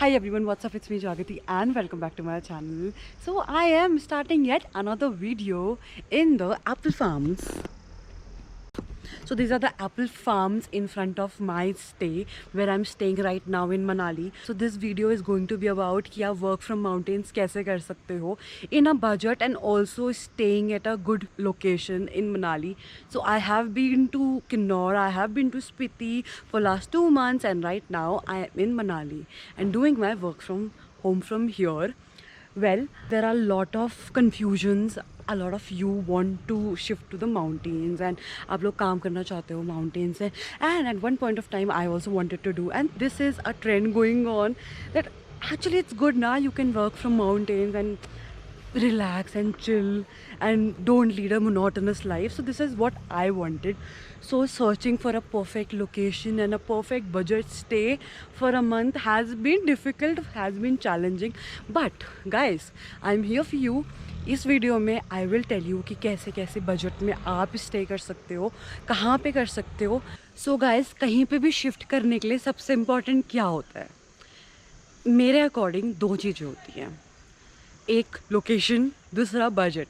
Hi everyone, what's up? It's me Jagati and welcome back to my channel. So I am starting yet another video in the apple farms. So these are the apple farms in front of my stay where I'm staying right now in Manali. So this video is going to be about कि आप work from mountains कैसे कर सकते हो in a budget and also staying at a good location in Manali. So I have been to Kinnaur, I have been to Spiti for last 2 months and right now I am in Manali and doing my work from home from here. Well, there are a lot of confusions. A lot of you want to shift to the mountains and आप लोग काम करना चाहते हो mountains से. And at one point of time I also wanted to do, and this is a trend going on that actually it's good now. You can work from mountains and relax and chill and don't lead a monotonous life. So this is what I wanted. So searching for a perfect location and a perfect budget stay for a month has been difficult, has been challenging, but guys, I'm here for you. इस video में I will tell you कि कैसे कैसे budget में आप stay कर सकते हो, कहाँ पे कर सकते हो. सो गाइस, कहीं पे भी शिफ्ट करने के लिए सबसे इम्पॉर्टेंट क्या होता है? मेरे अकॉर्डिंग दो चीज़ें होती हैं, एक लोकेशन, दूसरा बजट.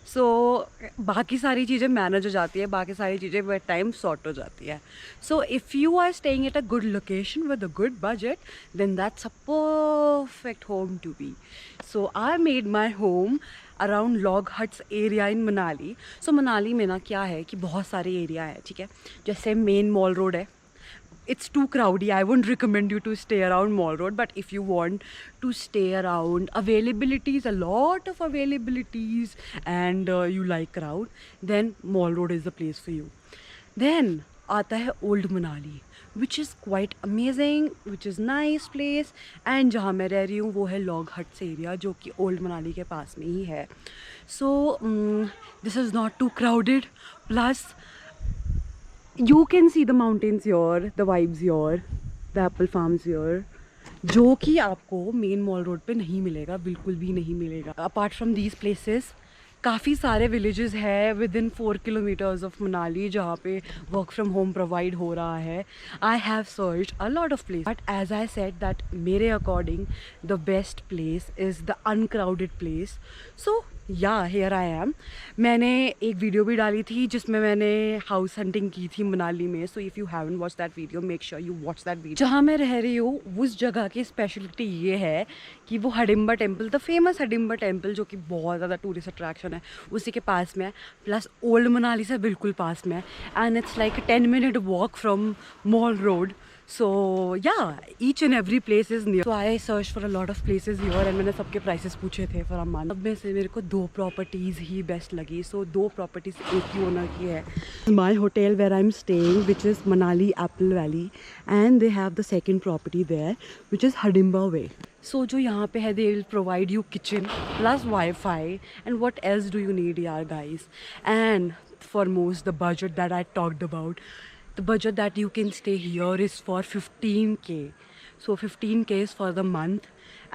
सो बाकी सारी चीज़ें मैनेज हो जाती है, बाकी सारी चीज़ें विद टाइम सॉर्ट हो जाती है. So if you are staying at a good location with a good budget, then that's a perfect home to be. So I made my home around log huts area in Manali. So Manali में ना क्या है कि बहुत सारे area है, ठीक है. जैसे मेन मॉल रोड है, it's too crowdy. I wouldn't recommend you to stay around Mall Road, but if you want to stay around availabilities, a lot of availabilities, and you like crowd, then Mall Road is the place for you. Then आता है Old Manali, which is quite amazing, which is nice place, and जहाँ मैं रह रही हूँ वो है log huts area, जो कि ओल्ड मनाली के पास में ही है. So this is not too crowded, plus you can see the mountains here, the vibes here, the apple farms here, जो कि आपको मेन मॉल रोड पे नहीं मिलेगा, बिल्कुल भी नहीं मिलेगा. अपार्ट फ्रॉम दीज प्लेसेस काफ़ी सारे विलेजेस है within 4 kilometres of Manali जहाँ पे वर्क फ्रॉम होम प्रोवाइड हो रहा है. I have search a lot of place, but as I said that मेरे according the best place is the uncrowded place. So yeah here I am. मैंने एक video भी डाली थी जिसमें मैंने हाउस हंटिंग की थी मनाली में. सो if you haven't watch that video, make sure you watch that video. जहाँ मैं रह रही हूँ उस जगह की स्पेशलिटी ये है कि वो Hadimba temple, the famous Hadimba temple, जो कि बहुत ज़्यादा टूरिस्ट अट्रैक्शन है, उसी के पास में है. प्लस ओल्ड मनाली से बिल्कुल पास में है, and it's like 10 minute walk from mall road. So yeah, each and every place is near. So I searched for a lot of places here and मैंने सबके prices पूछे थे for a month. अब में से मेरे को 2 properties ही best लगी. So 2 properties एक ही owner की है. My hotel where I'm staying, which is Manali Apple Valley, and they have the second property there, which is Hidimba Way. So जो यहाँ पे है, they will provide you kitchen plus Wi-Fi, and what else do you need यार guys? And foremost, the budget that I talked about. The budget that you can stay here is for 15K. So 15K is for the month,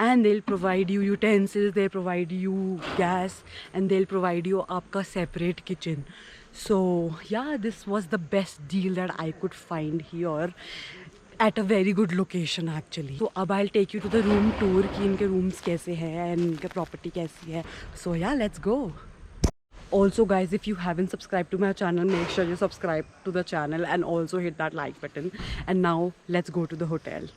and they'll provide you utensils, they'll provide you gas, and they'll provide you आपका separate kitchen. So yeah, this was the best deal that I could find here at a very good location actually. So अब I'll take you to the room tour कि इनके rooms कैसे हैं and इनके property कैसी है. So yeah, let's go. Also guys, if you haven't subscribed to my channel, make sure you subscribe to the channel and also hit that like button. And now let's go to the hotel.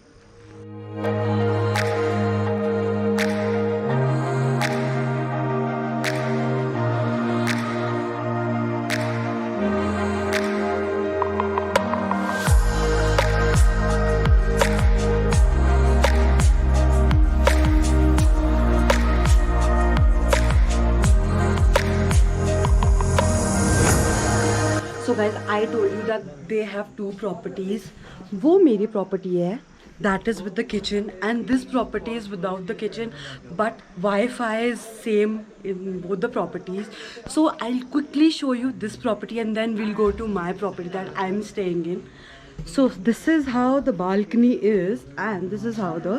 So guys, I told you that they have 2 properties. वो मेरी property है, that is with the kitchen, and this property is without the kitchen, but Wi-Fi is same in both the properties. So I'll quickly show you this property and then we'll go to my property that I'm staying in. So this is how the balcony is and this is how the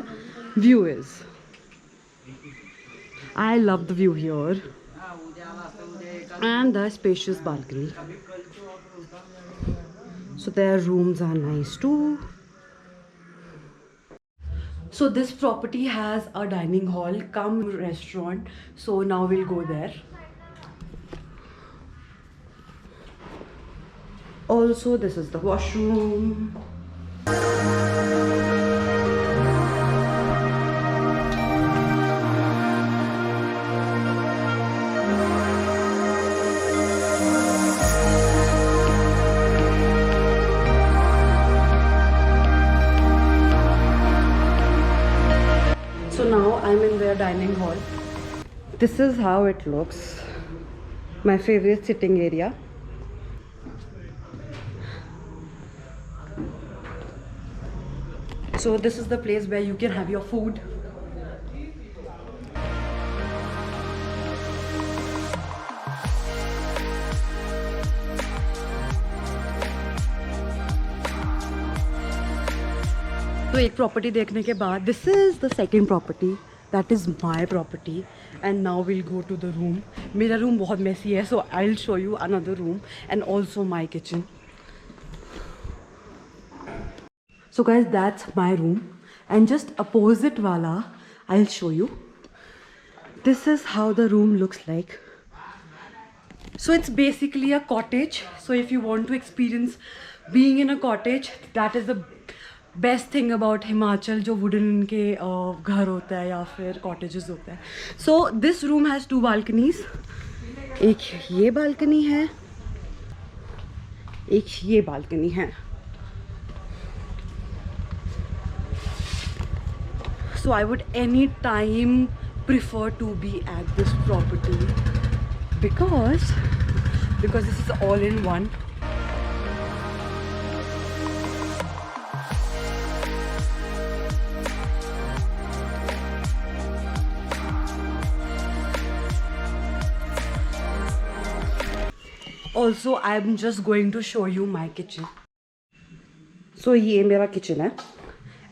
view is. I love the view here and the spacious balcony. So their rooms are nice too. So this property has a dining hall cum restaurant, so now we'll go there. Also, this is the washroom. So now I'm in their dining hall. This is how it looks. My favorite sitting area. So this is the place where you can have your food. तो एक property देखने के बाद this is the second property, that is my property, and now will go to the room. मेरा room बहुत messy है, so I will show you another room and also my kitchen. So guys, that's my room, and just opposite wala I'll show you. This is how the room looks like. So it's basically a cottage. So if you want to experience being in a cottage, that is the best thing about Himachal, जो wooden के घर होता है या फिर cottages होता है. So this room has 2 balconies. एक ये balcony है, एक ये balcony है. So I would any time prefer to be at this property because this is all in one. Also, I'm just going to show you my kitchen. So ये मेरा kitchen है.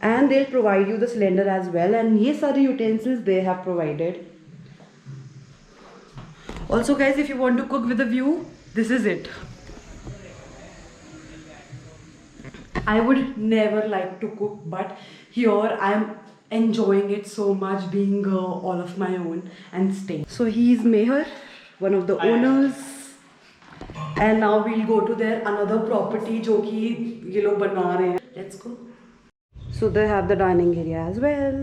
And they'll provide you the cylinder as well, and ये सारे utensils they have provided. Also guys, if you want to cook with a view, this is it. I would never like to cook, but here I'm enjoying it so much, being all of my own and staying. So he is Meher, one of the owners, and now we'll go to their another property जो कि ये लोग बनवा रहे हैं. Let's go. So they have the dining area as well,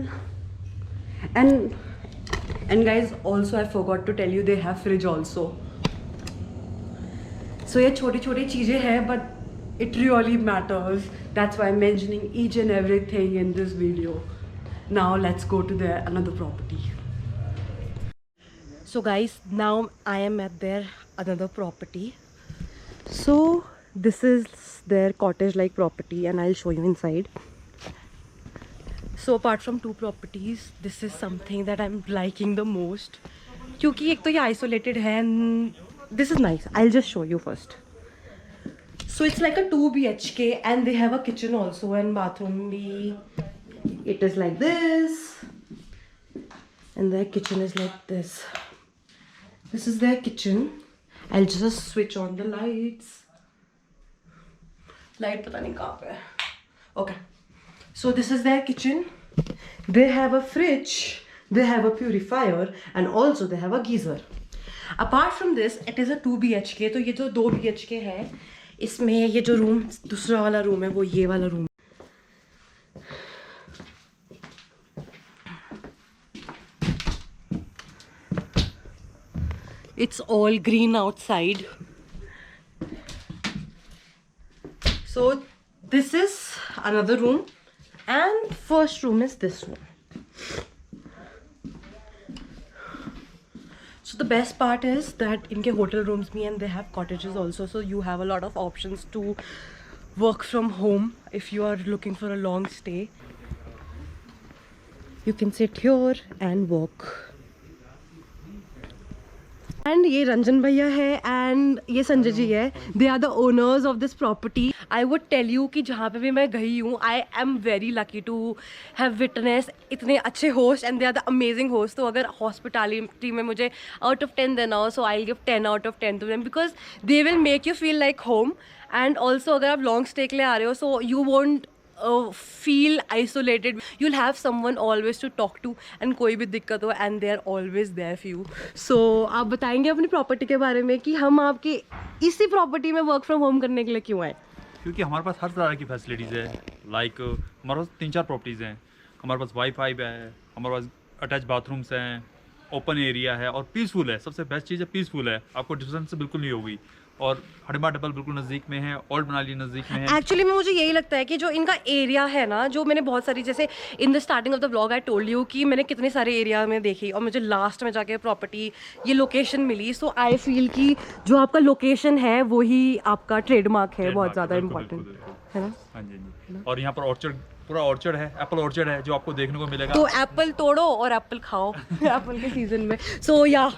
and guys, also I forgot to tell you they have fridge also. So ये छोटी छोटी चीजें हैं, but it really matters. That's why I'm mentioning each and everything in this video. Now let's go to their another property. So guys, now I am at their another property. So this is their cottage like property, and I'll show you inside. So apart from 2 properties, this is something that I'm liking the most. क्योंकि एक तो ये isolated है, and this is nice. I'll just show you first. So it's like a 2 BHK, and they have a kitchen also and bathroom bhi. It is like this, and their kitchen is like this. This is their kitchen. I'll just switch on the lights. Light पता नहीं कहाँ पे है. Okay. So this is their kitchen. They have a fridge, they have a purifier, and also they have a geyser. Apart from this, it is a 2 BHK. तो ये जो 2 BHK है, इसमें ये जो रूम दूसरा वाला रूम है वो ये वाला room. It's all green outside. So this is another room, and first room is this one. So the best part is that इनके hotel rooms भी, and they have cottages also, so you have a lot of options to work from home if you are looking for a long stay. You can sit here and work. And ये रंजन भैया है and ये संजय जी है. They are the owners of this property. I would tell you कि जहाँ पे भी मैं गई हूँ, I am very lucky to have witnessed इतने अच्छे host, and they are the amazing host. तो अगर hospitality में मुझे out of 10 देना हो, so I'll give 10 out of 10 to them because they will make you feel like home. And also अगर आप long stay के लिए आ रहे हो, so you won't feel isolated. You'll have someone always to talk to and कोई भी दिक्कत हो and they are always there for you. So आप बताएंगे अपनी प्रॉपर्टी के बारे में कि हम आपकी इसी प्रॉपर्टी में वर्क फ्रॉम होम करने के लिए क्यों आए? क्योंकि हमारे पास हर तरह की फैसिलिटीज़ है। लाइक हमारे पास 3-4 प्रॉपर्टीज़ हैं। हमारे पास वाईफाई है, हमारे पास अटैच बाथरूम्स हैं, ओपन एरिया है और पीसफुल है। सबसे बेस्ट चीज़ है पीसफुल है, आपको डिस्टेंस बिल्कुल नहीं होगी। और हडमा डबल बिल्कुल नज़दीक में है, ओल्ड मनाली नज़दीक में है। एक्चुअली में मुझे यही लगता है कि जो इनका एरिया है ना, जो मैंने बहुत सारी, जैसे in the starting of the vlog I told you कि मैंने कितने सारे एरिया में देखी और मुझे लास्ट में जाके प्रॉपर्टी ये location milli. So I feel कि जो आपका लोकेशन है वही आपका ट्रेडमार्क है, बहुत ज़्यादा इंपॉर्टेंट है ना। हाँ जी, हाँ जी। और यहाँ पर ऑर्चर्ड, पूरा ऑर्चर्ड है, एप्पल ऑर्चर्ड है जो आपको देखने को मिलेगा। तो एप्पल तोड़ो और एप्पल खाओ एप्पल के सीजन में। सो या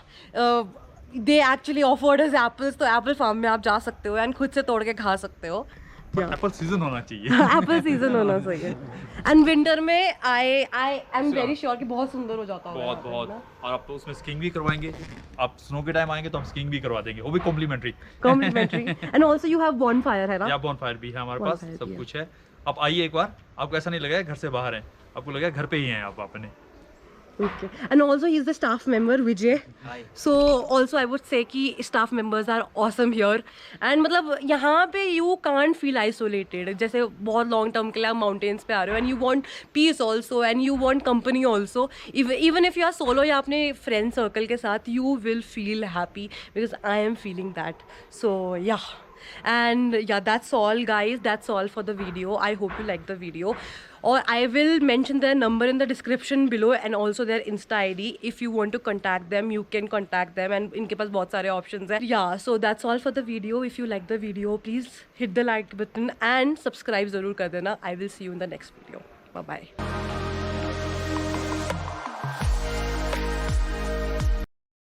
they actually offered us apples, तो एप्पल फार्म में आप जा सकते हो एंड खुद से तोड़ के खा सकते हो। एप्पल सीजन होना चाहिए। एप्पल सीजन होना चाहिए। एंड विंटर में आई एम वेरी श्योर कि बहुत सुंदर हो जाता होगा। बहुत। और आप तो उसमें स्कीइंग भी करवाएंगे। आप स्नो के टाइम आएंगे तो हम स्कीइंग भी करवा देंगे, वो भी complimentary. And also you have bonfire है ना? या बॉनफायर भी है हमारे पास, सब कुछ है। आप आइए एक बार, आपको ऐसा नहीं लगेगा घर से बाहर हैं, आपको लगेगा घर पे ही हैं आप अपने। Okay. And also he is the staff member Vijay. Hi. So also I would say कि staff members are awesome here. And मतलब यहाँ पे you can't feel isolated. जैसे बहुत long term के लिए आप mountains पे आ रहे हो and you want peace also and you want company also. Even if you are solo या अपने friend circle के साथ, you will feel happy because I am feeling that. So yeah. And yeah, that's all guys, that's all for the video. I hope you liked the video, or I will mention their number in the description below and also their Insta ID. If you want to contact them, you can contact them and इनके पास बहुत सारे options हैं. Yeah, so that's all for the video. If you like the video, please hit the like button and subscribe ज़रूर कर देना. I will see you in the next video. Bye bye.